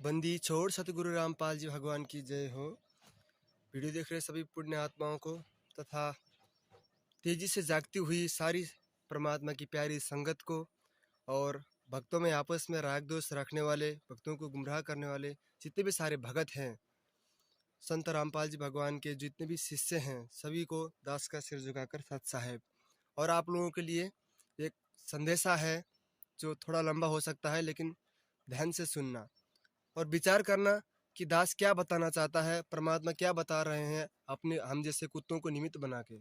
बंदी छोड़ सतगुरु रामपाल जी भगवान की जय हो। वीडियो देख रहे सभी पुण्य आत्माओं को तथा तेजी से जागती हुई सारी परमात्मा की प्यारी संगत को और भक्तों में आपस में राग दोष रखने वाले, भक्तों को गुमराह करने वाले जितने भी सारे भगत हैं, संत रामपाल जी भगवान के जितने भी शिष्य हैं, सभी को दास का सिर झुकाकर सत साहेब। और आप लोगों के लिए एक संदेशा है जो थोड़ा लंबा हो सकता है, लेकिन ध्यान से सुनना और विचार करना कि दास क्या बताना चाहता है, परमात्मा क्या बता रहे हैं अपने हम जैसे कुत्तों को निमित्त बना के।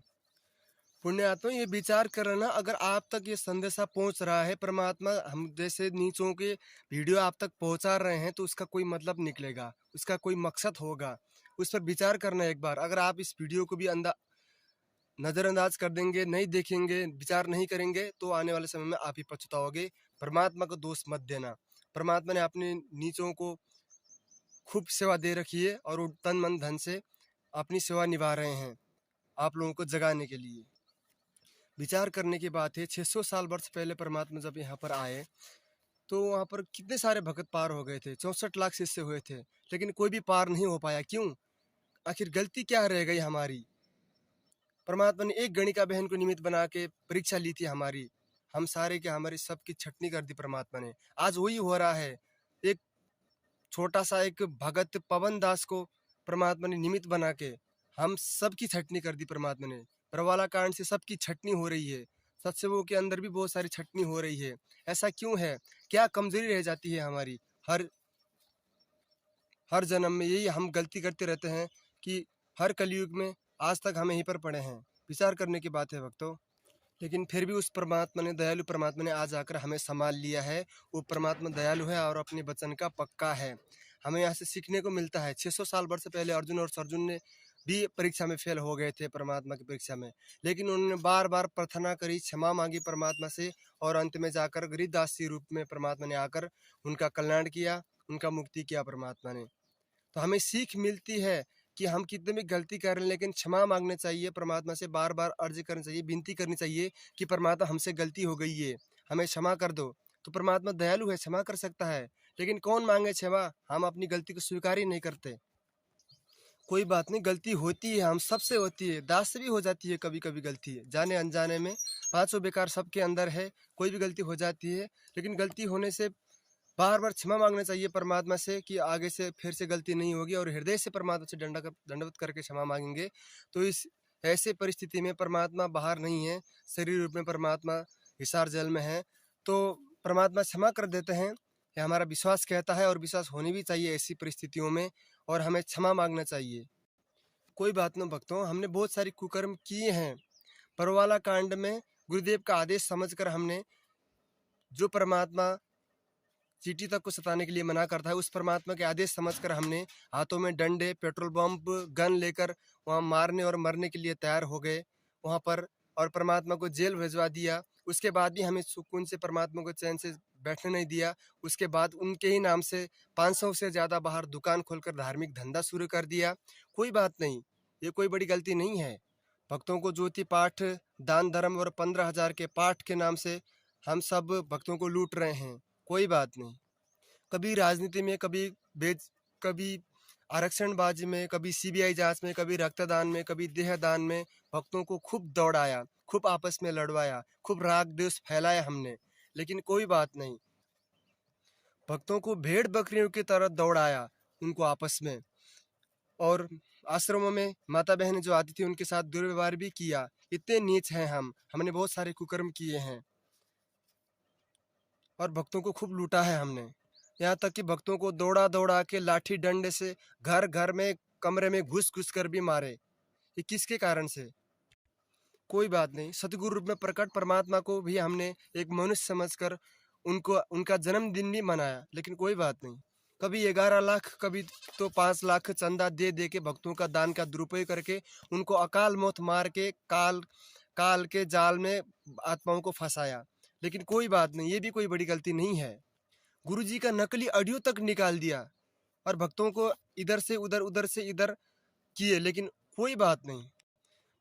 पुण्य आत्मा ये विचार करना, अगर आप तक ये संदेशा पहुंच रहा है, परमात्मा हम जैसे नीचों के वीडियो आप तक पहुंचा रहे हैं, तो उसका कोई मतलब निकलेगा, उसका कोई मकसद होगा। उस पर विचार करना एक बार। अगर आप इस वीडियो को भी नज़रअंदाज कर देंगे, नहीं देखेंगे, विचार नहीं करेंगे, तो आने वाले समय में आप ही पछताओगे। परमात्मा को दोष मत देना। परमात्मा ने अपने नीचों को खूब सेवा दे रखी है और वो तन मन धन से अपनी सेवा निभा रहे हैं आप लोगों को जगाने के लिए। विचार करने की बात है, 600 साल वर्ष पहले परमात्मा जब यहाँ पर आए तो वहाँ पर कितने सारे भगत पार हो गए थे, 64 लाख शिष्य हुए थे, लेकिन कोई भी पार नहीं हो पाया। क्यों? आखिर गलती क्या रह गई हमारी? परमात्मा ने एक गणिका बहन को निमित्त बना के परीक्षा ली थी हमारी, हम सारे के हमारी सबकी छटनी कर दी परमात्मा ने। आज वही हो रहा है। एक छोटा सा एक भगत पवन दास को परमात्मा ने निमित्त बना के हम सबकी छटनी कर दी परमात्मा ने। परवाला कांड से सबकी छटनी हो रही है, सत्संगों के अंदर भी बहुत सारी छटनी हो रही है। ऐसा क्यों है? क्या कमजोरी रह जाती है हमारी? हर जन्म में यही हम गलती करते रहते हैं कि हर कलयुग में आज तक हम यहीं पर पड़े हैं। विचार करने की बात है भक्तों। लेकिन फिर भी उस परमात्मा ने, दयालु परमात्मा ने आज आकर हमें संभाल लिया है। वो परमात्मा दयालु है और अपने वचन का पक्का है। हमें यहाँ से सीखने को मिलता है। 600 साल वर्ष पहले अर्जुन और अर्जुन ने भी परीक्षा में फेल हो गए थे, परमात्मा की परीक्षा में, लेकिन उन्होंने बार बार प्रार्थना करी, क्षमा मांगी परमात्मा से, और अंत में जाकर गरीबदास के रूप में परमात्मा ने आकर उनका कल्याण किया, उनका मुक्ति किया परमात्मा ने। तो हमें सीख मिलती है कि हम कितने भी गलती कर रहे हैं, लेकिन क्षमा मांगना चाहिए परमात्मा से, बार बार अर्ज करनी चाहिए, विनती करनी चाहिए कि परमात्मा हमसे गलती हो गई है, हमें क्षमा कर दो। तो परमात्मा दयालु है, क्षमा कर सकता है, लेकिन कौन मांगे क्षमा? हम अपनी गलती को स्वीकार ही नहीं करते। कोई बात नहीं, गलती होती है, हम सबसे होती है, दास से भी हो जाती है कभी कभी गलती है, जाने अनजाने में। पांचों बेकार सबके अंदर है, कोई भी गलती हो जाती है, लेकिन गलती होने से बार बार क्षमा मांगना चाहिए परमात्मा से कि आगे से फिर से गलती नहीं होगी, और हृदय से परमात्मा से दंडवत करके क्षमा मांगेंगे। तो इस ऐसे परिस्थिति में परमात्मा बाहर नहीं है, शरीर रूप में परमात्मा हिसार जल में है, तो परमात्मा क्षमा कर देते हैं, यह हमारा विश्वास कहता है, और विश्वास होनी भी चाहिए ऐसी परिस्थितियों में, और हमें क्षमा मांगना चाहिए। कोई बात न भक्तों, हमने बहुत सारी कुकर्म किए हैं। परवाला कांड में गुरुदेव का आदेश समझकर हमने, जो परमात्मा चींटी तक को सताने के लिए मना करता है, उस परमात्मा के आदेश समझकर हमने हाथों में डंडे, पेट्रोल पंप, गन लेकर वहाँ मारने और मरने के लिए तैयार हो गए वहाँ पर, और परमात्मा को जेल भिजवा दिया। उसके बाद भी हमें सुकून से परमात्मा को चैन से बैठने नहीं दिया। उसके बाद उनके ही नाम से 500 से ज़्यादा बाहर दुकान खोलकर धार्मिक धंधा शुरू कर दिया। कोई बात नहीं, ये कोई बड़ी गलती नहीं है। भक्तों को ज्योति पाठ, दान धर्म और 15,000 के पाठ के नाम से हम सब भक्तों को लूट रहे हैं। कोई बात नहीं। कभी राजनीति में, कभी आरक्षणबाजी में, कभी सीबीआई जांच में, कभी रक्तदान में, कभी देहदान में भक्तों को खूब दौड़ाया, खूब आपस में लड़वाया, खूब राग द्वेष फैलाया हमने, लेकिन कोई बात नहीं। भक्तों को भेड़ बकरियों की तरह दौड़ाया उनको आपस में, और आश्रमों में माता बहनें जो आती थी उनके साथ दुर्व्यवहार भी किया। इतने नीच हैं हमने बहुत सारे कुकर्म किए हैं और भक्तों को खूब लूटा है हमने। यहाँ तक कि भक्तों को दौड़ा दौड़ा के लाठी डंडे से घर घर में, कमरे में घुस घुस कर भी मारे। ये किसके कारण से? कोई बात नहीं, सतगुरु रूप में प्रकट परमात्मा को भी हमने एक मनुष्य समझकर उनको उनका जन्मदिन भी मनाया, लेकिन कोई बात नहीं। कभी 11 लाख, कभी तो 5 लाख चंदा दे दे के भक्तों का दान का दुरुपयोग करके उनको अकाल मौत मार के काल के जाल में आत्माओं को फंसाया। लेकिन कोई बात नहीं, ये भी कोई बड़ी गलती नहीं है। गुरुजी का नकली ऑडियो तक निकाल दिया और भक्तों को इधर से उधर, उधर से इधर किए, लेकिन कोई बात नहीं।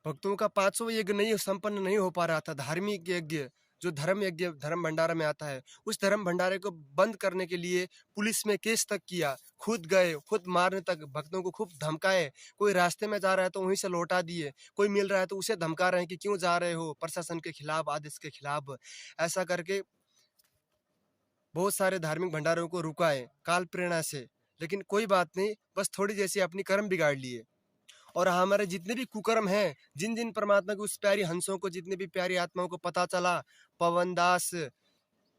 भक्तों का 500 यज्ञ नहीं संपन्न नहीं हो पा रहा था। धार्मिक यज्ञ, जो धर्म यज्ञ धर्म भंडारा में आता है, उस धर्म भंडारे को बंद करने के लिए पुलिस में केस तक किया, खुद गए, खुद मारने तक, भक्तों को खूब धमकाए। कोई रास्ते में जा रहा है तो वहीं से लौटा दिए, कोई मिल रहा है तो उसे धमका रहे हैं कि क्यों जा रहे हो, प्रशासन के खिलाफ, आदेश के खिलाफ। ऐसा करके बहुत सारे धार्मिक भंडारों को रुकाए काल प्रेरणा से, लेकिन कोई बात नहीं, बस थोड़ी जैसी अपनी कर्म बिगाड़ लिए। और हमारे जितने भी कुकर्म हैं, जिन जिन परमात्मा की उस प्यारी हंसों को, जितने भी प्यारी आत्माओं को पता चला, पवन दास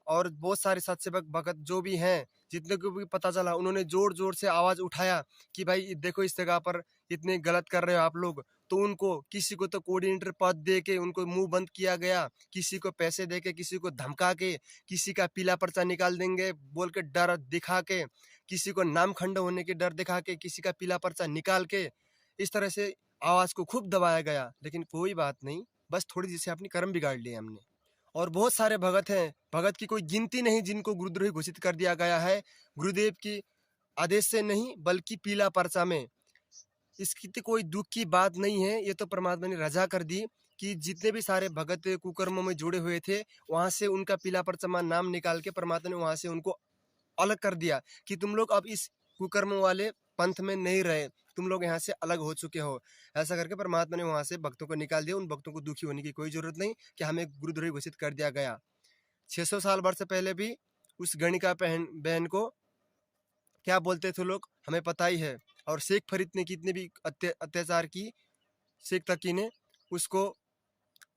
और बहुत सारे सत्सेवक भगत जो भी हैं, जितने को भी पता चला, उन्होंने जोर जोर से आवाज उठाया कि भाई देखो इस जगह पर इतने गलत कर रहे हो आप लोग। तो उनको, किसी को तो कोऑर्डिनेटर पद दे के उनको मुंह बंद किया गया, किसी को पैसे दे के, किसी को धमका के, किसी का पीला पर्चा निकाल देंगे बोल के डर दिखा के, किसी को नाम खंड होने के डर दिखा के, किसी का पीला पर्चा निकाल के, इस तरह से आवाज को खूब दबाया गया। लेकिन कोई बात नहीं, बस थोड़ी जैसे अपनी कर्म बिगाड़ लिए हमने। और बहुत सारे भगत हैं, भगत की कोई गिनती नहीं, जिनको गुरुद्रोही घोषित कर दिया गया है, गुरुदेव की आदेश से नहीं बल्कि पीला पर्चा में। इसकी तो कोई दुख की बात नहीं है, ये तो परमात्मा ने रजा कर दी कि जितने भी सारे भगत कुकर्मों में जुड़े हुए थे, वहां से उनका पीला पर्चा नाम निकाल के परमात्मा ने वहां से उनको अलग कर दिया कि तुम लोग अब इस कुकर्म वाले पंथ में नहीं रहे, तुम लोग यहाँ से अलग हो चुके हो। ऐसा करके परमात्मा ने वहां से भक्तों को निकाल दिया। उन भक्तों को दुखी होने की कोई जरूरत नहीं कि हमें गुरुद्रोही घोषित कर दिया गया। 600 साल वर्ष पहले भी उस गणिका बहन को क्या बोलते थे लोग, हमें पता ही है। और शेख फरीद ने कितने भी अत्याचार की, शेख तकी ने, उसको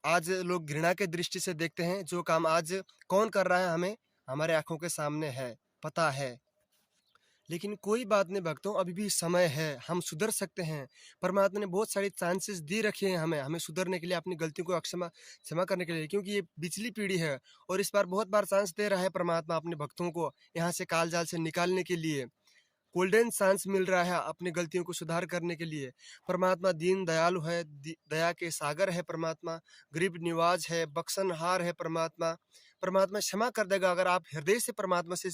आज लोग घृणा के दृष्टि से देखते हैं। जो काम आज कौन कर रहा है हमें हमारे आंखों के सामने है, पता है। लेकिन कोई बात नहीं भक्तों, अभी भी समय है, हम सुधर सकते हैं। परमात्मा ने बहुत सारी चांसेस दे रखे हैं हमें सुधरने के लिए, अपनी गलतियों को क्षमा करने के लिए, क्योंकि ये पिछली पीढ़ी है और इस बार बहुत बार चांस दे रहा है परमात्मा अपने भक्तों को यहाँ से काल जाल से निकालने के लिए। गोल्डन चांस मिल रहा है अपनी गलतियों को सुधार करने के लिए। परमात्मा दीन दयालु है, दया के सागर है परमात्मा, गरीब निवाज है, बख्शनहार है परमात्मा। परमात्मा क्षमा कर देगा अगर आप हृदय से परमात्मा से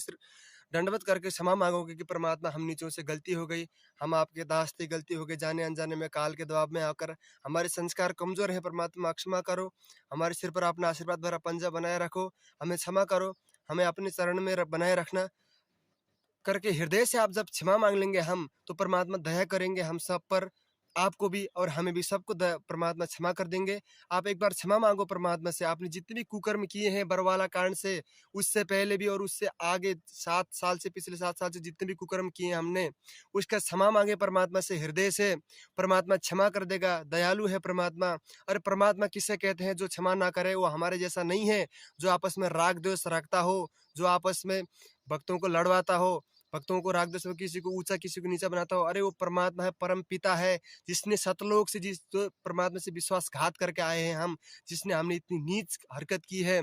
दंडवत करके क्षमा मांगोगे कि परमात्मा हम नीचों से गलती हो गई, हम आपके दास थे, गलती हो गई, जाने अनजाने में काल के दबाव में आकर हमारे संस्कार कमजोर है, परमात्मा क्षमा करो, हमारे सिर पर अपना आशीर्वाद भरा पंजा बनाए रखो, हमें क्षमा करो, हमें अपने चरण में बनाए रखना करके हृदय से आप जब क्षमा मांग लेंगे हम, तो परमात्मा दया करेंगे हम सब पर, आपको भी और हमें भी, सबको परमात्मा क्षमा कर देंगे। आप एक बार क्षमा मांगो परमात्मा से, आपने जितने भी कुकर्म किए हैं बरवाला कांड से, उससे पहले भी और उससे आगे 7 साल से, पिछले 7 साल से जितने भी कुकर्म किए हमने, उसका क्षमा मांगे परमात्मा से हृदय से, परमात्मा क्षमा कर देगा। दयालु है परमात्मा। और परमात्मा किसे कहते हैं? जो क्षमा ना करे वो हमारे जैसा नहीं है, जो आपस में राग द्वेष रखता हो, जो आपस में भक्तों को लड़वाता हो, भक्तों को राग द्वेष, किसी को ऊंचा किसी को नीचा बनाता हो। अरे वो परमात्मा है, परम पिता है, जिसने सतलोक से, जिस परमात्मा से विश्वासघात करके आए हैं हम, जिसने हमने इतनी नीच हरकत की है,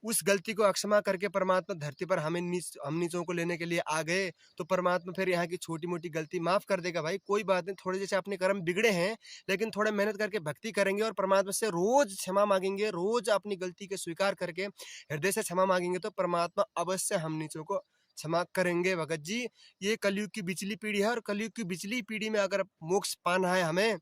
उस गलती को अक्षमा करके परमात्मा धरती पर हम नीचों को लेने के लिए आ गए, तो परमात्मा फिर यहाँ की छोटी मोटी गलती माफ कर देगा। भाई कोई बात नहीं, थोड़े जैसे अपने कर्म बिगड़े हैं, लेकिन थोड़ा मेहनत करके भक्ति करेंगे और परमात्मा से रोज क्षमा मांगेंगे, रोज अपनी गलती के स्वीकार करके हृदय से क्षमा मांगेंगे, तो परमात्मा अवश्य हम नीचों को क्षमा करेंगे। भगत जी, ये कलयुग की बिचली पीढ़ी है और कलयुग की बिचली पीढ़ी में अगर मोक्ष पाना है हमें,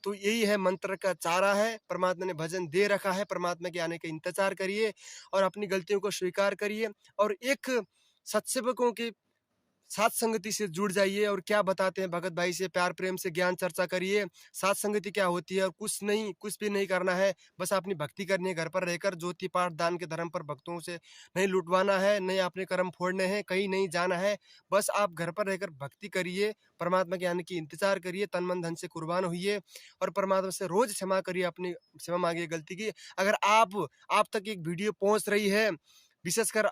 तो यही है, मंत्र का चारा है, परमात्मा ने भजन दे रखा है। परमात्मा के आने का इंतजार करिए और अपनी गलतियों को स्वीकार करिए और एक सत्सेवकों की सात संगति से जुड़ जाइए। और क्या बताते हैं भगत भाई से प्यार प्रेम से ज्ञान चर्चा करिए, सात संगति क्या होती है। और कुछ भी नहीं करना है, बस अपनी भक्ति करनी है। घर पर रहकर ज्योति पाठ दान के धर्म पर भक्तों से नहीं लुटवाना है, नहीं अपने कर्म फोड़ने हैं, कहीं नहीं जाना है। बस आप घर पर रहकर भक्ति करिए, परमात्मा के आने की इंतजार करिए, तन मन धन से कुर्बान होइए और परमात्मा से रोज क्षमा करिए, अपनी क्षमा मांगिए गलती की। अगर आप तक एक वीडियो पहुंच रही है, विशेषकर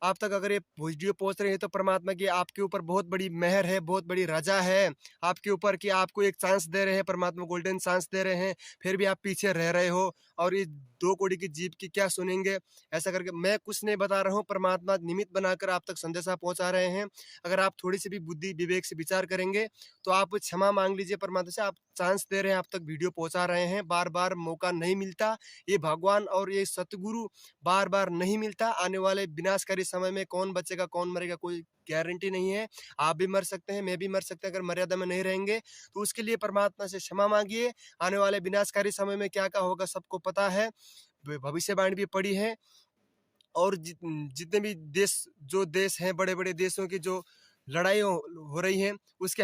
आप तक अगर ये वीडियो पहुंच रही है, तो परमात्मा की आपके ऊपर बहुत बड़ी मेहर है, बहुत बड़ी रजा है आपके ऊपर कि आपको एक चांस दे रहे हैं, परमात्मा गोल्डन चांस दे रहे हैं, फिर भी आप पीछे रह रहे हो और ये 2 कौड़ी की जीभ की क्या सुनेंगे। ऐसा करके मैं कुछ नहीं बता रहा हूँ, परमात्मा निमित्त बनाकर आप तक संदेशा पहुंचा रहे हैं। अगर आप थोड़ी सी भी बुद्धि विवेक से विचार करेंगे तो आप क्षमा मांग लीजिए परमात्मा से। आप चांस दे रहे हैं, आप तक वीडियो पहुंचा रहे हैं, बार बार मौका नहीं मिलता, ये भगवान और ये सतगुरु बार बार नहीं मिलता। आने वाले विनाशकारी समय में कौन बचेगा कौन मरेगा कोई गारंटी नहीं है। आप भी मर सकते हैं, मैं भी मर सकते हैं, अगर मर्यादा में नहीं रहेंगे। तो उसके लिए परमात्मा से क्षमा मांगिए। आने वाले विनाशकारी समय में क्या क्या होगा सबको पता है, भविष्यवाणी भी पड़ी है। और जितने भी देश हैं, बड़े बड़े देशों की जो लड़ाई हो रही है, उसके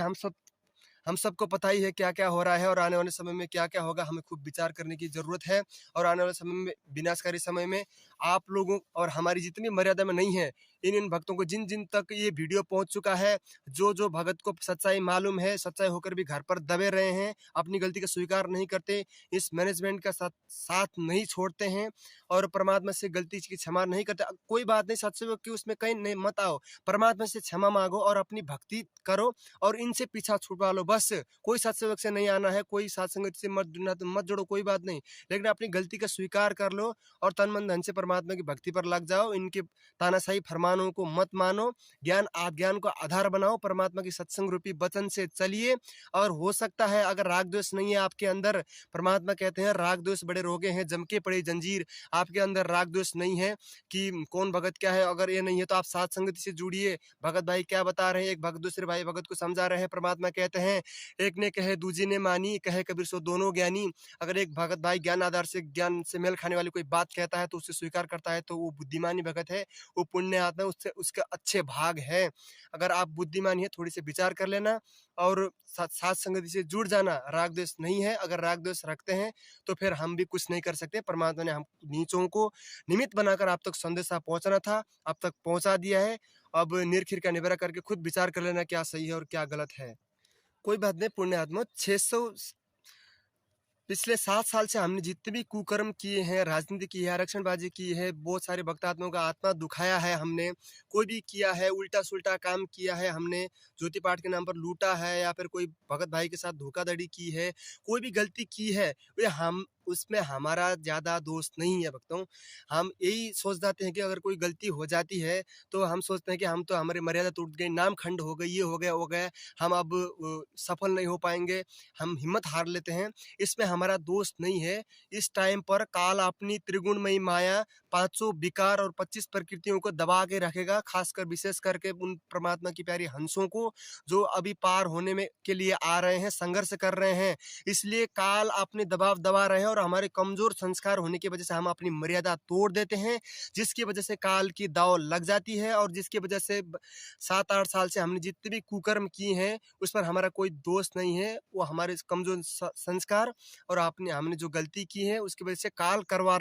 हम सबको पता ही है क्या क्या हो रहा है और आने वाले समय में क्या क्या होगा। हमें खूब विचार करने की ज़रूरत है और आने वाले समय में, विनाशकारी समय में, आप लोगों और हमारी जितनी मर्यादा में नहीं है, इन भक्तों को, जिन जिन तक ये वीडियो पहुंच चुका है, जो भगत को सच्चाई मालूम है, सच्चाई होकर भी घर पर दबे रहे हैं, अपनी गलती का स्वीकार नहीं करते, इस मैनेजमेंट का साथ नहीं छोड़ते हैं और परमात्मा से गलती की क्षमा नहीं करते, कोई बात नहीं, सत्संग की उसमें कहीं नहीं मत आओ, परमात्मा से क्षमा मांगो और अपनी भक्ति करो और इनसे पीछा छुड़वा लो बस। कोई सत्संग से नहीं आना है, कोई सत्संग से मत जोड़ो, कोई बात नहीं, लेकिन अपनी गलती का स्वीकार कर लो और तन मन धन से परमात्मा की भक्ति पर लग जाओ। इनके तानाशाही फरमानों को मत मानो, ज्ञान को आधार बनाओ, परमात्मा की सत्संग रूपी वचन से चलिए। और हो सकता है अगर राग द्वेष नहीं है आपके अंदर, परमात्मा कहते हैं राग द्वेष बड़े रोगे हैं, जम के पड़े जंजीर, आपके अंदर राग द्वेष नहीं है कि कौन भगत क्या है, अगर ये नहीं है तो आप साथ संगति से जुड़िए। भगत भाई क्या बता रहे हैं, एक भगत दूसरे भाई भगत को समझा रहे हैं। परमात्मा कहते हैं एक ने कहे दूजी ने मानी, कहे कबीर सो दोनों ज्ञानी। अगर एक भगत भाई ज्ञान आधार से, ज्ञान से मेल खाने वाली कोई बात कहता है तो उसे स्वीकार करता है तो वो बुद्धिमानी भगत है, वो पुण्य आत्मा है, उससे उसके अच्छे भाग है। अगर आप बुद्धिमानी है, थोड़ी से विचार कर लेना और साथ संगति से जुड़ जाना। राग द्वेष नहीं है, अगर राग द्वेष रखते हैं तो फिर हम भी कुछ नहीं कर सकते। परमात्मा ने हम नीचों को निमित्त बनाकर आप तक संदेशा पहुंचाना था, आप तक पहुंचा दिया है। अब निर्खिर का निबरा करके खुद विचार कर लेना क्या सही है और क्या गलत है। कोई बात नहीं पुण्य आत्मा, 600 पिछले 7 साल से हमने जितने भी कुकर्म किए हैं, राजनीति की है, आरक्षणबाजी की है, बहुत सारे भक्तात्माओं का आत्मा दुखाया है हमने, कोई भी किया है, उल्टा सुल्टा काम किया है हमने, ज्योति पाठ के नाम पर लूटा है या फिर कोई भगत भाई के साथ धोखाधड़ी की है, कोई भी गलती की है, वे हम उसमें हमारा ज़्यादा दोष नहीं है भक्तों। हम यही सोच जाते हैं कि अगर कोई गलती हो जाती है तो हम सोचते हैं कि हम तो, हमारी मर्यादा टूट गई, नाम खंड हो गई, ये हो गया, हम अब सफल नहीं हो पाएंगे, हम हिम्मत हार लेते हैं। इसमें हमारा दोष नहीं है। इस टाइम पर काल अपनी त्रिगुणमयी माया 500 विकार और 25 प्रकृतियों को दबा के रखेगा, खासकर विशेष करके उन परमात्मा की प्यारी हंसों को जो अभी पार होने में के लिए आ रहे हैं, संघर्ष कर रहे हैं। इसलिए काल अपने दबाव दबा रहे हैं और हमारे कमजोर संस्कार होने की वजह से हम अपनी मर्यादा तोड़ देते हैं, जिसकी वजह से काल की दाव लग जाती है और जिसकी वजह से 7-8 साल से हमने जितने भी कुकर्म किए हैं उस पर हमारा कोई दोष नहीं है। वो हमारे कमजोर संस्कार और हमने जो गलती की है उसकी वजह से काल करवा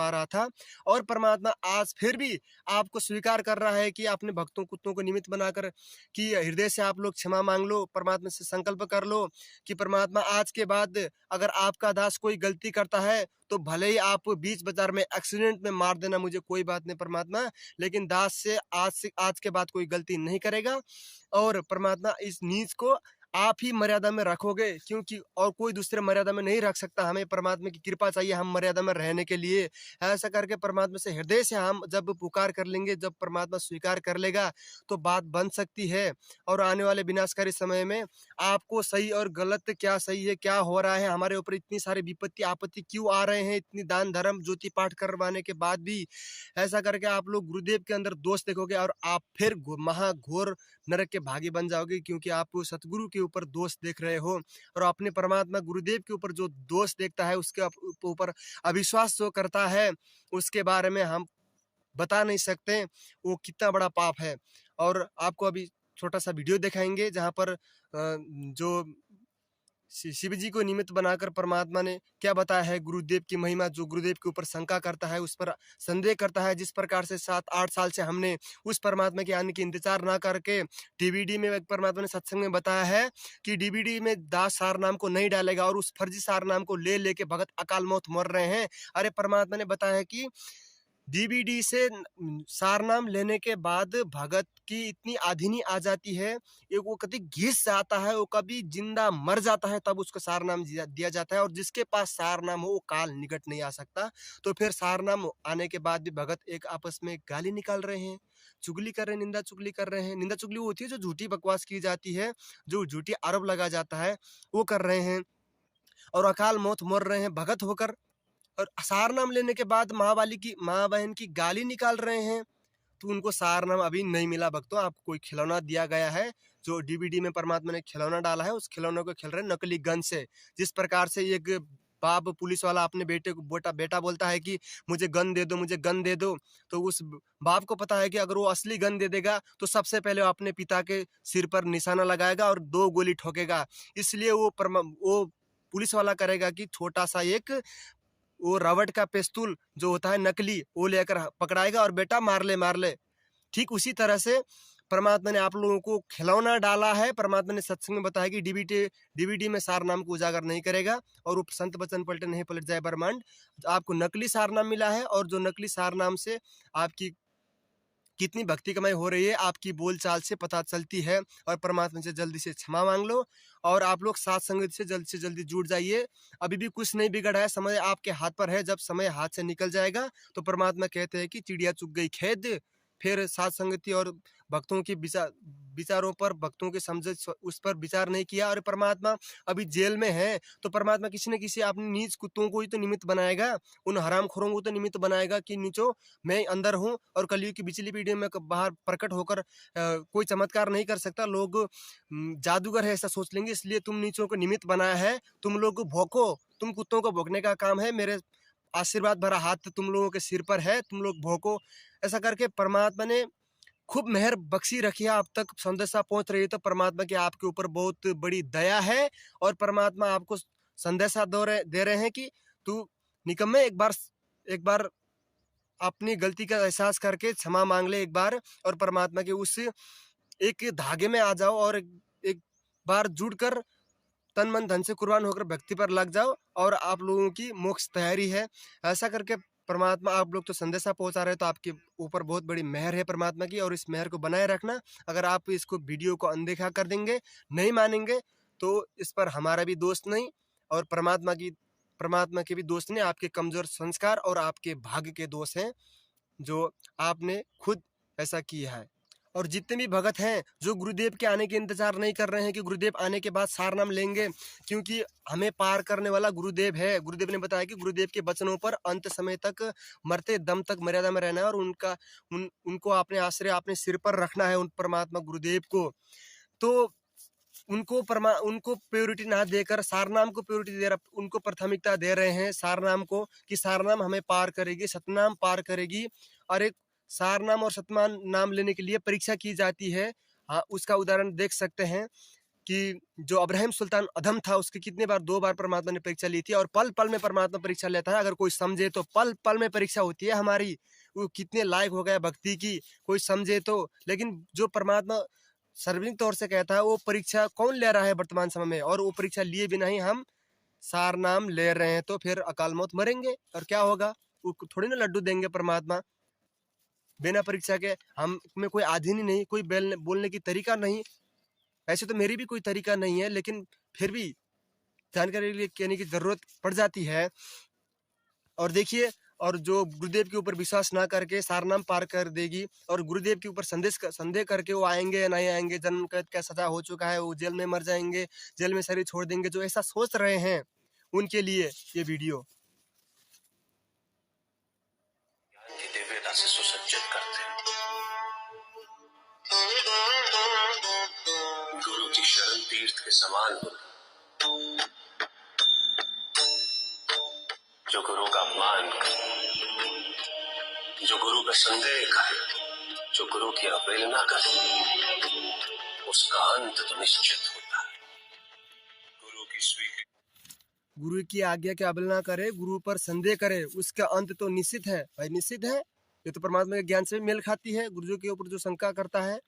रहा था। और परमात्मा आज फिर भी आपको स्वीकार कर रहा है कि अपने भक्तों कुत्तों को निमित्त बनाकर कि हृदय से आप लोग क्षमा मांग लो, परमात्मा से संकल्प कर लो कि परमात्मा आज के बाद अगर आपका दास कोई गलती करता है तो भले ही आप बीच बाजार में एक्सीडेंट में मार देना, मुझे कोई बात नहीं परमात्मा, लेकिन दास से आज के बाद कोई गलती नहीं करेगा। और परमात्मा इस नीच को आप ही मर्यादा में रखोगे, क्योंकि और कोई दूसरे मर्यादा में नहीं रख सकता। हमें परमात्मा की कृपा चाहिए हम मर्यादा में रहने के लिए। ऐसा करके परमात्मा से हृदय से हम जब पुकार कर लेंगे, जब परमात्मा स्वीकार कर लेगा तो बात बन सकती है। और आने वाले विनाशकारी समय में आपको सही और गलत क्या सही है, क्या हो रहा है, हमारे ऊपर इतनी सारी विपत्ति आपत्ति क्यों आ रहे हैं, इतनी दान धर्म ज्योति पाठ करवाने के बाद भी, ऐसा करके आप लोग गुरुदेव के अंदर दोष देखोगे और आप फिर महाघोर नरक के भागी बन जाओगे, क्योंकि आप सतगुरु के ऊपर दोष देख रहे हो। और अपने परमात्मा गुरुदेव के ऊपर जो दोष देखता है, उसके ऊपर अविश्वास जो करता है, उसके बारे में हम बता नहीं सकते वो कितना बड़ा पाप है। और आपको अभी छोटा सा वीडियो दिखाएंगे जहाँ पर जो शिव जी को निमित्त बनाकर परमात्मा ने क्या बताया है गुरुदेव की महिमा। जो गुरुदेव के ऊपर शंका करता है, उस पर संदेह करता है, जिस प्रकार से 7-8 साल से हमने उस परमात्मा के आने की इंतजार ना करके डीवीडी में परमात्मा ने सत्संग में बताया है कि डीवीडी में दास सार नाम को नहीं डालेगा और उस फर्जी सार नाम को ले लेके भगत अकाल मौत मर रहे हैं। अरे परमात्मा ने बताया है कि डीवीडी से सारनाम लेने के बाद भगत की इतनी आधिनी आ जाती है, एक वो कभी घिस जाता है, वो कभी जिंदा मर जाता है, तब उसको सारनाम दिया जाता है। और जिसके पास सारनाम हो वो काल निकट नहीं आ सकता। तो फिर सारनाम आने के बाद भी भगत एक आपस में गाली निकाल रहे हैं, चुगली कर रहे हैं, निंदा चुगली कर रहे हैं। निंदा चुगली वो होती है जो झूठी बकवास की जाती है, जो झूठी आरोप लगा जाता है, वो कर रहे हैं और अकाल मौत मर रहे हैं भगत होकर। और सार नाम लेने के बाद माँ बहन की गाली निकाल रहे हैं। तो उनको सार नाम अभी नहीं मिला भक्तों। आपको कोई खिलौना दिया गया है, जो डीवीडी में परमात्मा ने खिलौना डाला है, उस खिलौने को खेल रहे हैं नकली गन से। जिस प्रकार से एक बाप पुलिस वाला अपने बेटे को बेटा बोलता है कि मुझे गन दे दो, मुझे गन दे दो, तो उस बाप को पता है कि अगर वो असली गन दे देगा तो सबसे पहले वो अपने पिता के सिर पर निशाना लगाएगा और 2 गोली ठोकेगा। इसलिए वो पुलिस वाला करेगा कि छोटा सा एक वो रबड़ का पिस्तौल जो होता है नकली, वो लेकर पकड़ाएगा और बेटा मार ले। ठीक उसी तरह से परमात्मा ने आप लोगों को खिलौना डाला है। परमात्मा ने सत्संग में बताया कि डीवीडी में सारनाम को उजागर नहीं करेगा, और वो संत वचन पलटे नहीं पलट जाए ब्रह्मांड। आपको नकली सारनाम मिला है, और जो नकली सारनाम से आपकी कितनी भक्ति कमाई हो रही है आपकी बोलचाल से पता चलती है। और परमात्मा से जल्दी से क्षमा मांग लो, और आप लोग साथ संगत से जल्दी जुड़ जाइए। अभी भी कुछ नहीं बिगड़ा है, समय आपके हाथ पर है। जब समय हाथ से निकल जाएगा तो परमात्मा कहते हैं कि चिड़िया चुग गई खेत। फिर साथ संगति और भक्तों की विचारों पर, भक्तों के समझ उस पर विचार नहीं किया, और परमात्मा अभी जेल में है, तो परमात्मा किसी न किसी अपने नीच कुत्तों को ही तो निमित्त बनाएगा, उन हरामखोरों को तो निमित्त बनाएगा कि नीचो मैं अंदर हूँ और कलयुग की बिजली पीढ़ी में बाहर प्रकट होकर कोई चमत्कार नहीं कर सकता। लोग जादूगर है ऐसा सोच लेंगे, इसलिए तुम नीचों को निमित्त बनाया है। तुम लोग भोंको, तुम कुत्तों को भोंकने का काम है, मेरे आशीर्वाद भरा हाथ तुम लोगों के सिर पर है, तुम लोग भोंको। ऐसा करके परमात्मा ने खूब मेहर बख्शी रखी है। अब तक संदेशा पहुंच रही है तो परमात्मा की आपके ऊपर बहुत बड़ी दया है, और परमात्मा आपको संदेशा दे रहे हैं कि तू निकम्मे एक बार अपनी गलती का एहसास करके क्षमा मांग ले एक बार, और परमात्मा के उस एक धागे में आ जाओ, और एक बार जुड़कर तन मन धन से कुर्बान होकर भक्ति पर लग जाओ, और आप लोगों की मोक्ष तैयारी है। ऐसा करके परमात्मा, आप लोग तो संदेशा पहुंचा रहे हो, तो आपके ऊपर बहुत बड़ी मेहर है परमात्मा की, और इस मेहर को बनाए रखना। अगर आप इसको वीडियो को अनदेखा कर देंगे, नहीं मानेंगे, तो इस पर हमारा भी दोष नहीं, और परमात्मा के भी दोष नहीं। आपके कमजोर संस्कार और आपके भाग्य के दोष हैं, जो आपने खुद ऐसा किया है। और जितने भी भगत हैं जो गुरुदेव के आने के इंतजार नहीं कर रहे हैं कि गुरुदेव आने के बाद सारनाम लेंगे, क्योंकि हमें पार करने वाला गुरुदेव है। गुरुदेव ने बताया कि गुरुदेव के वचनों पर अंत समय तक, मरते दम तक मर्यादा में रहना है, और उनको अपने आश्रय अपने सिर पर रखना है, उन परमात्मा गुरुदेव को। तो उनको प्योरिटी ना देकर सारनाम को प्योरिटी दे रहा, उनको प्राथमिकता दे रहे हैं सारनाम को, कि सारनाम हमें पार करेगी, सतनाम पार करेगी। और एक सारनाम और सतनाम नाम लेने के लिए परीक्षा की जाती है। हाँ, उसका उदाहरण देख सकते हैं कि जो अब्राहिम सुल्तान अधम था, उसके कितने बार 2 बार परमात्मा ने परीक्षा ली थी, और पल पल में परमात्मा परीक्षा लेता है। अगर कोई समझे तो पल पल में परीक्षा होती है हमारी, वो कितने लायक हो गया भक्ति की, कोई समझे तो। लेकिन जो परमात्मा सार्वजनिक तौर से कहता है, वो परीक्षा कौन ले रहा है वर्तमान समय में, और वो परीक्षा लिए बिना ही हम सार नाम ले रहे हैं, तो फिर अकाल मौत मरेंगे। और क्या होगा, वो थोड़ी ना लड्डू देंगे परमात्मा बिना परीक्षा के। हम में कोई आधीन नहीं, कोई बोलने की तरीका नहीं। ऐसे तो मेरी भी कोई तरीका नहीं है, लेकिन फिर भी जानकारी के लिए कहने की जरूरत पड़ जाती है। और देखिए, और जो गुरुदेव के ऊपर विश्वास ना करके सारनाम पार कर देगी, और गुरुदेव के ऊपर संदेह करके वो आएंगे या नहीं आएंगे, जन्म कैद का सजा हो चुका है, वो जेल में मर जाएंगे, जेल में शरीर छोड़ देंगे, जो ऐसा सोच रहे हैं उनके लिए ये वीडियो की दिव्यता से सुसज्जित करते हैं। गुरु की शरण तीर्थ के समान हो, जो गुरु का अपमान करे, जो गुरु का संदेह करे, जो गुरु की अवहेलना करे, उसका अंत तो निश्चित होता है। गुरु की आज्ञा की अवहेलना करे, गुरु पर संदेह करे, उसका अंत तो निश्चित है। भाई निश्चित है, ये तो परमात्मा के ज्ञान से मेल खाती है। गुरुदेव के ऊपर जो शंका करता है,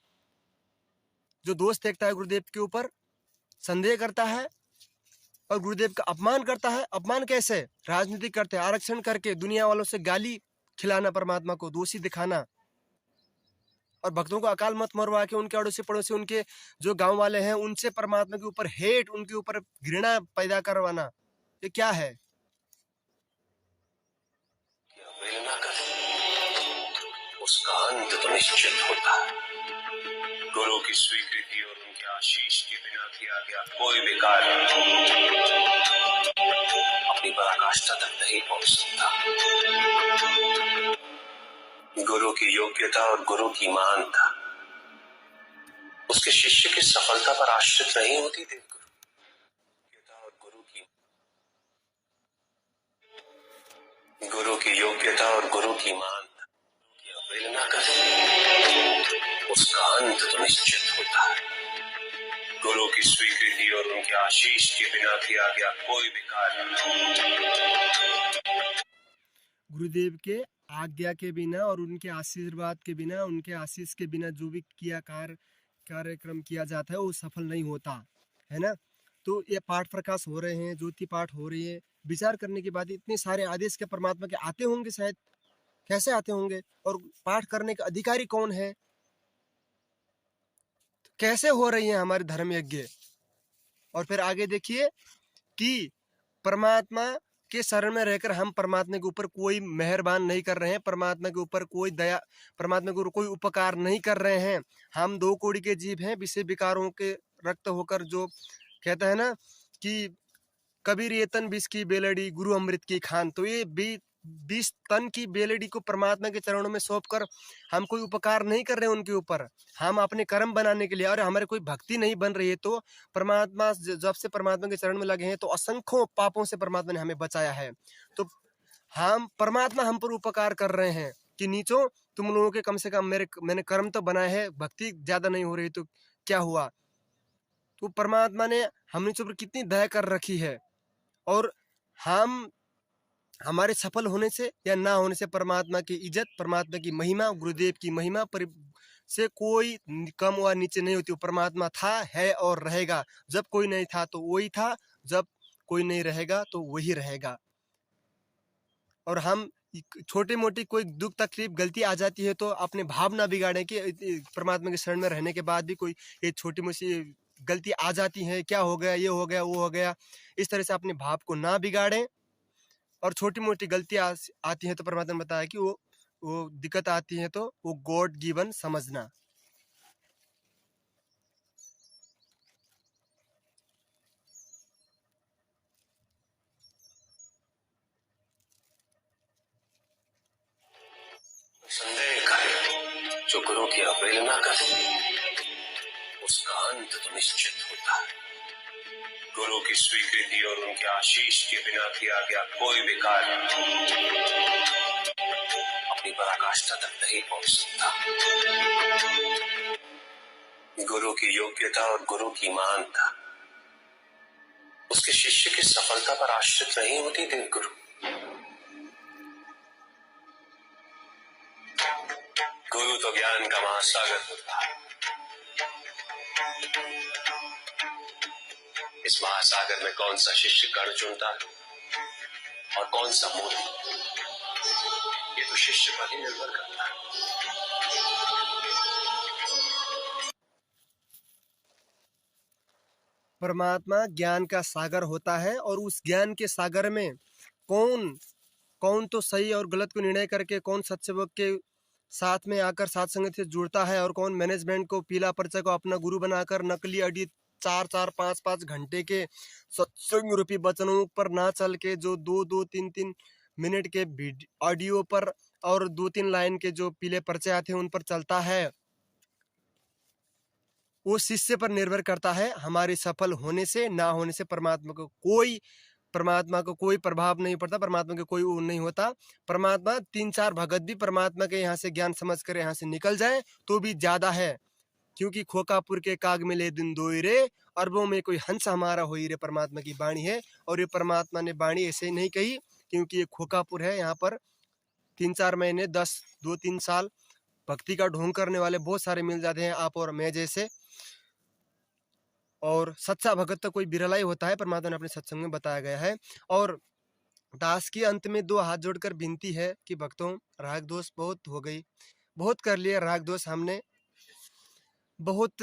जो दोष देखता है गुरुदेव के ऊपर, संदेह करता है और गुरुदेव का अपमान करता है। अपमान कैसे? राजनीति करते, आरक्षण करके, दुनिया वालों से गाली खिलाना, परमात्मा को दोषी दिखाना, और भक्तों को अकाल मत मरवा के उनके अड़ोसी पड़ोसी, उनके जो गांव वाले हैं, उनसे परमात्मा के ऊपर हेट, उनके ऊपर घृणा पैदा करवाना, ये क्या है? उसका अंत तो निश्चित होता है। गुरु की स्वीकृति और उनके आशीष के बिना किया गया कोई भी कार्य अपनी पराकाष्ठा तक नहीं पहुंच सकता। गुरु की योग्यता और गुरु की महानता उसके शिष्य की सफलता पर आश्रित नहीं होती। देवगुरु योग्यता और गुरु की गुरु की स्वीकृति और उनके आशीष के बिना किया गया कोई भी कार्य गुरुदेव के आज्ञा के बिना और उनके आशीर्वाद के बिना, उनके आशीष के बिना जो भी कार्यक्रम किया जाता है वो सफल नहीं होता है ना। तो ये पाठ प्रकाश हो रहे हैं, ज्योति पाठ हो रही है, विचार करने के बाद इतने सारे आदेश के परमात्मा के आते होंगे, शायद कैसे आते होंगे, और पाठ करने का अधिकारी कौन है, तो कैसे हो रही है हमारे धर्म यज्ञ। और फिर आगे देखिए कि परमात्मा के शरण में रहकर हम परमात्मा के ऊपर कोई मेहरबान नहीं कर रहे हैं, परमात्मा के ऊपर कोई दया, परमात्मा के ऊपर कोई उपकार नहीं कर रहे हैं। हम दो कोड़ी के जीव हैं, विषय विकारों के रक्त होकर, जो कहता है ना कि कबीर ये तन विष की बेलड़ी, गुरु अमृत की खान। तो ये 20 तन की बेलड़ी को परमात्मा के चरणों में सौंपकर हम कोई उपकार नहीं कर रहे हैं उनके ऊपर, हम अपने कर्म बनाने के लिए, और हमारे कोई भक्ति नहीं बन रही है। तो परमात्मा जब से परमात्मा के चरण में लगे हैं तो असंख्यों पापों से परमात्मा ने हमें बचाया है। तो हम परमात्मा हम पर उपकार कर रहे हैं कि नीचो तुम लोगों के कम से कम मैंने कर्म तो बनाए हैं, भक्ति ज्यादा नहीं हो रही तो क्या हुआ। तो परमात्मा ने हम नीचों पर कितनी दया कर रखी है, और हम हमारे सफल होने से या ना होने से परमात्मा की इज्जत, परमात्मा की महिमा, गुरुदेव की महिमा से कोई कम व नीचे नहीं होती। परमात्मा था, है और रहेगा। जब कोई नहीं था तो वही था, जब कोई नहीं रहेगा तो वही रहेगा। और हम छोटी मोटी कोई दुख तकलीफ गलती आ जाती है तो अपने भाव ना बिगाड़ें कि परमात्मा के शरण में रहने के बाद भी कोई ये छोटी मोटी गलती आ जाती है, क्या हो गया, ये हो गया, वो हो गया, इस तरह से अपने भाव को ना बिगाड़ें। और छोटी मोटी गलतियां आती हैं तो परमात्मा ने बताया कि वो दिक्कत आती है तो वो गॉड गिवन समझना। संदेह करे जो गुरु की अवहेलना करे उसका अंत तो निश्चित होता है। गुरु की स्वीकृति और उनके आशीष के बिना किया गया कोई भी कार्य अपनी पराकाष्ठा तक नहीं पहुंच सकता। गुरु की योग्यता और गुरु की महानता उसके शिष्य की सफलता पर आश्रित नहीं होती। देव गुरु गुरु तो ज्ञान का महासागर होता है। इस महासागर में कौन सा शिष्य कण चुनता है और कौन सा मोती, ये तो शिष्य पर ही निर्भर करता है। परमात्मा ज्ञान का सागर होता है, और उस ज्ञान के सागर में कौन तो सही और गलत को निर्णय करके, कौन सत्संग के साथ में आकर साथ संगत से जुड़ता है, और कौन मैनेजमेंट को, पीला पर्चा को अपना गुरु बनाकर नकली अडी 4-4, 5-5 घंटे के सत्संग रूपी वचनों पर ना चल के, जो 2-2, 3-3 मिनट के ऑडियो पर और 2-3 लाइन के जो पीले पर्चे आते हैं उन पर चलता है, वो शिष्य पर निर्भर करता है। हमारे सफल होने से ना होने से परमात्मा को कोई प्रभाव नहीं पड़ता, परमात्मा के कोई वो नहीं होता। परमात्मा 3-4 भगत भी परमात्मा के यहाँ से ज्ञान समझ कर यहाँ से निकल जाए तो भी ज्यादा है, क्योंकि खोकापुर के काग मिले दिन दोई रे, अरबों में कोई हंस हमारा होई रे, परमात्मा की वाणी है। और ये परमात्मा ने वाणी ऐसे ही नहीं कही, क्योंकि ये खोकापुर है, यहाँ पर 3-4 महीने 2-3 साल भक्ति का ढोंग करने वाले बहुत सारे मिल जाते हैं, आप और मैं जैसे। और सच्चा भगत तो कोई बिरला ही होता है, परमात्मा ने अपने सत्संग में बताया गया है। और दास की अंत में 2 हाथ जोड़कर विनती है कि भक्तों, राग दोष बहुत हो गई, बहुत कर लिए राग दोष हमने, बहुत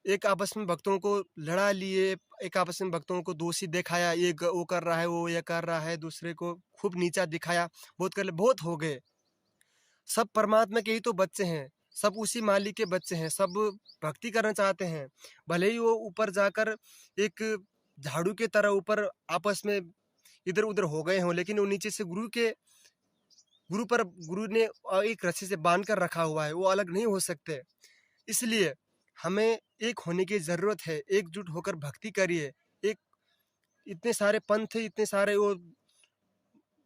एक आपस में भक्तों को लड़ा लिए, एक आपस में भक्तों को दोषी दिखाया, ये वो कर रहा है, वो ये कर रहा है, दूसरे को खूब नीचा दिखाया, बहुत कर ले, बहुत हो गए। सब परमात्मा के ही तो बच्चे हैं, सब उसी मालिक के बच्चे हैं, सब भक्ति करना चाहते हैं। भले ही वो ऊपर जाकर एक झाड़ू के तरह ऊपर आपस में इधर उधर हो गए हों, लेकिन वो नीचे से गुरु ने एक रस्सी से बांध कर रखा हुआ है, वो अलग नहीं हो सकते। इसलिए हमें एक होने की जरूरत है, एकजुट होकर भक्ति करिए। एक इतने सारे पंथ, इतने सारे वो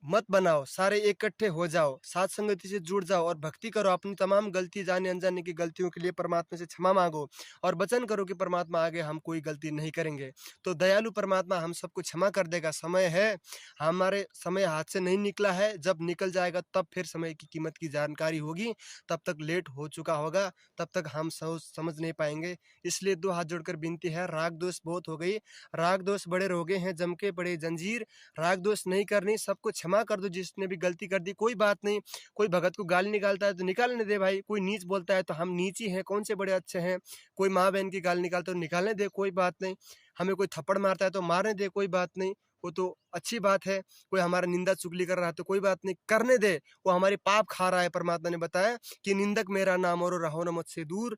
मत बनाओ, सारे इकट्ठे हो जाओ, साथ संगति से जुड़ जाओ और भक्ति करो। अपनी तमाम गलती, जाने अनजाने की गलतियों के लिए परमात्मा से क्षमा मांगो और वचन करो कि परमात्मा आगे हम कोई गलती नहीं करेंगे। तो दयालु परमात्मा हम सबको क्षमा कर देगा। समय है, हमारे समय हाथ से नहीं निकला है, जब निकल जाएगा तब फिर समय की कीमत की जानकारी होगी, तब तक लेट हो चुका होगा, तब तक हम सोच समझ नहीं पाएंगे। इसलिए दो हाथ जोड़कर विनती है, राग दोष बहुत हो गई, राग दोष बड़े रोगे हैं, जम के पड़े जंजीर, राग दोष नहीं करनी, सबको क्षमा कर दो। जिसने भी गलती कर दी कोई बात नहीं, कोई भगत को गाली निकालता है तो निकालने दे भाई, कोई नीच बोलता है तो हम नीच ही हैं, कौन से बड़े अच्छे हैं, कोई माँ बहन की गाली निकालता है तो निकालने दे, कोई बात नहीं, हमें कोई थप्पड़ मारता है तो मारने दे, कोई बात नहीं, वो तो अच्छी बात है, कोई हमारा निंदा चुगली कर रहा है तो कोई बात नहीं, करने दे, वो हमारे पाप खा रहा है। परमात्मा ने बताया कि निंदक मेरा नाम और रहो न मुझसे दूर,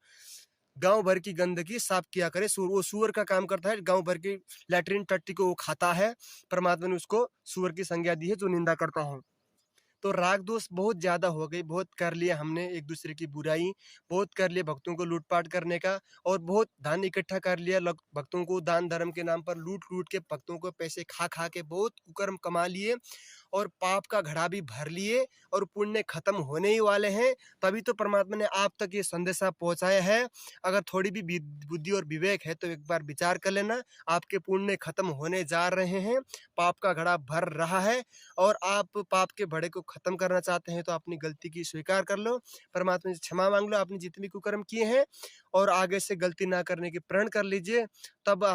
गांव भर की गंदगी साफ किया करे। वो सूअर का काम करता है, गांव भर की लैट्रिन टट्टी को वो खाता है, परमात्मा ने उसको सूअर की संज्ञा दी है जो निंदा करता है। तो राग दोष बहुत ज्यादा हो गई, बहुत कर लिया हमने एक दूसरे की बुराई, बहुत कर लिया भक्तों को लूटपाट करने का, और बहुत धन इकट्ठा कर लिया, भक्तों को दान धर्म के नाम पर लूट लूट के, भक्तों को पैसे खा खा के बहुत कुकर्म कमा लिए और पाप का घड़ा भी भर लिए और पुण्य खत्म होने ही वाले हैं। तभी तो परमात्मा ने आप तक ये संदेशा पहुंचाया है। अगर थोड़ी भी बुद्धि और विवेक है तो एक बार विचार कर लेना, आपके पुण्य खत्म होने जा रहे हैं, पाप का घड़ा भर रहा है और आप पाप के घड़े को खत्म करना चाहते हैं तो अपनी गलती की स्वीकार कर लो, परमात्मा से क्षमा मांग लो, आपने जितने भी कुकर्म किए हैं, और आगे से गलती ना करने की प्रण कर लीजिए, तब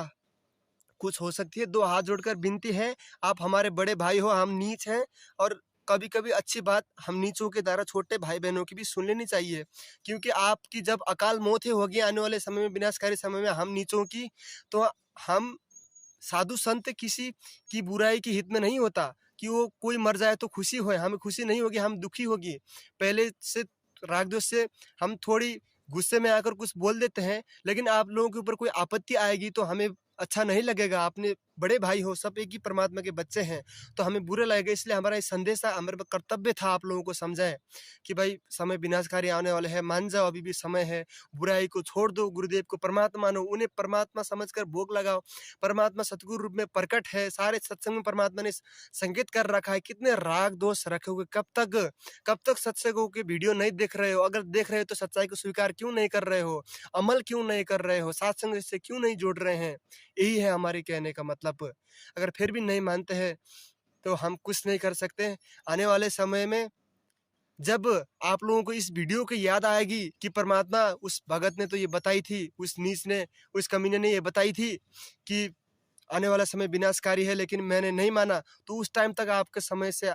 कुछ हो सकती है। दो हाथ जोड़कर विनती है, आप हमारे बड़े भाई हो, हम नीच हैं, और कभी कभी अच्छी बात हम नीचों के द्वारा छोटे भाई बहनों की भी सुन लेनी चाहिए, क्योंकि आपकी जब अकाल मौत होगी आने वाले समय में, विनाशकारी समय में, हम नीचों की, तो हम साधु संत किसी की बुराई के हित में नहीं होता कि वो कोई मर जाए तो खुशी हो, हमें खुशी नहीं होगी, हम दुखी होगी। पहले से राग द्वेष से हम थोड़ी गुस्से में आकर कुछ बोल देते हैं, लेकिन आप लोगों के ऊपर कोई आपत्ति आएगी तो हमें अच्छा नहीं लगेगा। आपने बड़े भाई हो, सब एक ही परमात्मा के बच्चे हैं, तो हमें बुरा लगेगा। इसलिए हमारा ये संदेश, हमारा कर्तव्य था आप लोगों को समझाएं कि भाई समय विनाशकारी आने वाले है, मान जाओ अभी भी समय है, बुराई को छोड़ दो, गुरुदेव को परमात्मा मानो, उन्हें परमात्मा समझकर भोग लगाओ। परमात्मा सतगुरु रूप में प्रकट है, सारे सत्संग में परमात्मा ने संकेत कर रखा है। कितने राग दोष रखे हुए, कब तक सत्संगों के वीडियो नहीं देख रहे हो? अगर देख रहे हो तो सच्चाई को स्वीकार क्यों नहीं कर रहे हो, अमल क्यों नहीं कर रहे हो, सत्संग से क्यों नहीं जोड़ रहे हैं? यही है हमारे कहने का मतलब। अगर फिर भी नहीं मानते हैं तो हम कुछ नहीं कर सकते। आने वाले समय में जब आप लोगों को इस वीडियो की याद आएगी कि परमात्मा, उस भगत ने तो ये बताई थी, उस नीच ने, उस कमीने ने ये बताई थी कि आने वाला समय विनाशकारी है, लेकिन मैंने नहीं माना, तो उस टाइम तक आपके समय से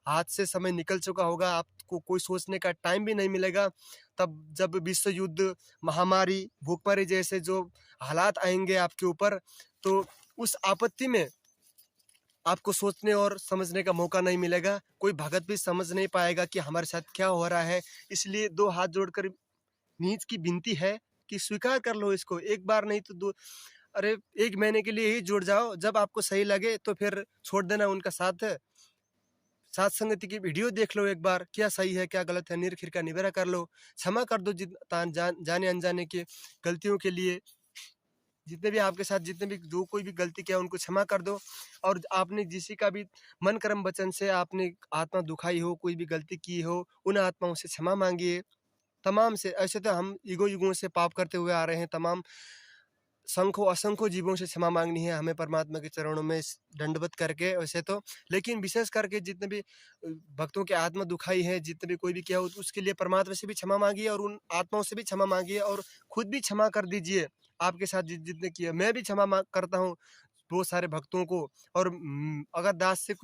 हाथ से समय निकल चुका होगा, आपको कोई सोचने का टाइम भी नहीं मिलेगा। तब जब विश्व युद्ध, महामारी, भूखमरी जैसे जो हालात आएंगे आपके ऊपर, तो उस आपत्ति में आपको सोचने और समझने का मौका नहीं मिलेगा। कोई भगत भी समझ नहीं पाएगा कि हमारे साथ क्या हो रहा है। इसलिए दो हाथ जोड़कर नीच की विनती है कि स्वीकार कर लो इसको, एक बार नहीं तो दो, अरे 1 महीने के लिए ही जुड़ जाओ, जब आपको सही लगे तो फिर छोड़ देना उनका साथ। साथ संगति की वीडियो देख लो एक बार, क्या सही है क्या गलत है, निर्खिर का निबेरा कर लो, क्षमा कर दो जाने अनजाने की गलतियों के लिए। जितने भी आपके साथ, जितने भी जो कोई भी गलती किया उनको क्षमा कर दो। और आपने जिसी का भी मन कर्म वचन से आपने आत्मा दुखाई हो, कोई भी गलती की हो, उन आत्माओं से क्षमा मांगिए, तमाम से। ऐसे तो हम युगों से पाप करते हुए आ रहे हैं, तमाम संख्यों असंख्यों जीवों से क्षमा मांगनी है हमें परमात्मा के चरणों में दंडवत करके। वैसे तो, लेकिन विशेष करके जितने भी भक्तों की आत्मा दुखाई है, जितने भी कोई भी किया हो, उसके लिए परमात्मा से भी क्षमा मांगिए और उन आत्माओं से भी क्षमा मांगिए, और खुद भी क्षमा कर दीजिए। आपके साथ जितने किए, मैं भी क्षमा करता हूँ बहुत सारे भक्तों को। और अगर दास से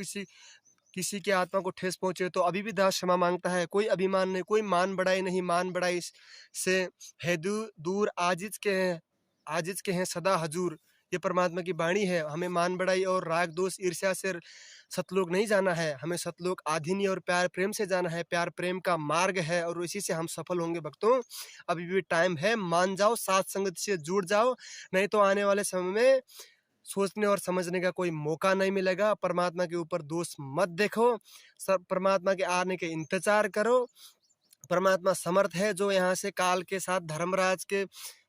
किसी की आत्मा को ठेस पहुंचे तो अभी भी दास क्षमा मांगता है। कोई अभिमान नहीं, कोई मान बढ़ाई नहीं, मान बढ़ाई से है दूर, आजिज के हैं सदा हजूर। ये परमात्मा की वाणी है। हमें मान बढ़ाई और राग दोष ईर्ष्या से सतलोक नहीं जाना है, हमें सतलोक आधीनी और प्यार प्रेम से जाना है। प्यार प्रेम का मार्ग है और इसी से हम सफल होंगे। भक्तों, अभी भी टाइम है, मान जाओ, साथ संगत से जुड़ जाओ, नहीं तो आने वाले समय में सोचने और समझने का कोई मौका नहीं मिलेगा। परमात्मा के ऊपर दोष मत देखो, सब परमात्मा के आने के इंतजार करो। परमात्मा समर्थ है, जो यहाँ से काल के साथ धर्मराज के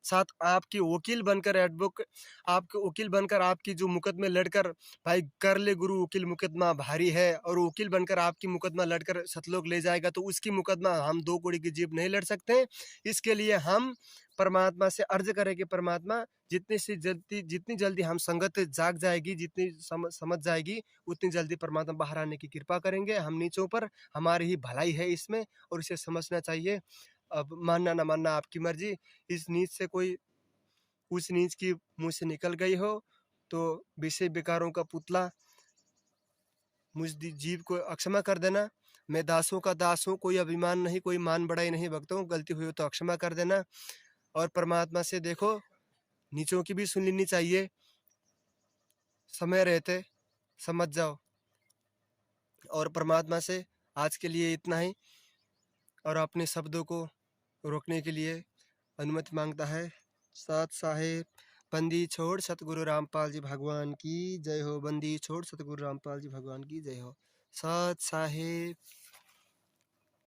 साथ आपकी वकील बनकर आपके वकील बनकर आपकी जो मुकदमे लड़कर भाई कर ले गुरु वकील मुकदमा भारी है, और वकील बनकर आपकी मुकदमा लड़कर सतलोक ले जाएगा तो उसकी मुकदमा हम 2 कौड़ी की जीप नहीं लड़ सकते। इसके लिए हम परमात्मा से अर्ज करें कि परमात्मा जितनी जल्दी हम संगत जाग जाएगी, जितनी समझ जाएगी, उतनी जल्दी परमात्मा बाहर आने की कृपा करेंगे हम नीचों पर। हमारी ही भलाई है इसमें और इसे समझना चाहिए। अब मानना ना मानना आपकी मर्जी। इस नीच से कोई उस नीच की मुँह से निकल गई हो तो विषय विकारों का पुतला मुझ जीव को अक्षमा कर देना। मैं दासों का दास हूँ, कोई अभिमान नहीं, कोई मान बढ़ाई नहीं। भक्तों, गलती हुई हो तो अक्षमा कर देना। और परमात्मा से देखो, नीचों की भी सुन लेनी चाहिए, समय रहते समझ जाओ। और परमात्मा से आज के लिए इतना ही, और अपने शब्दों को रोकने के लिए अनुमति मांगता है। साथ साहेब, बंदी छोड़ सतगुरु रामपाल जी भगवान की जय हो। बंदी छोड़ सतगुरु रामपाल जी भगवान की जय हो। साथ साहेब।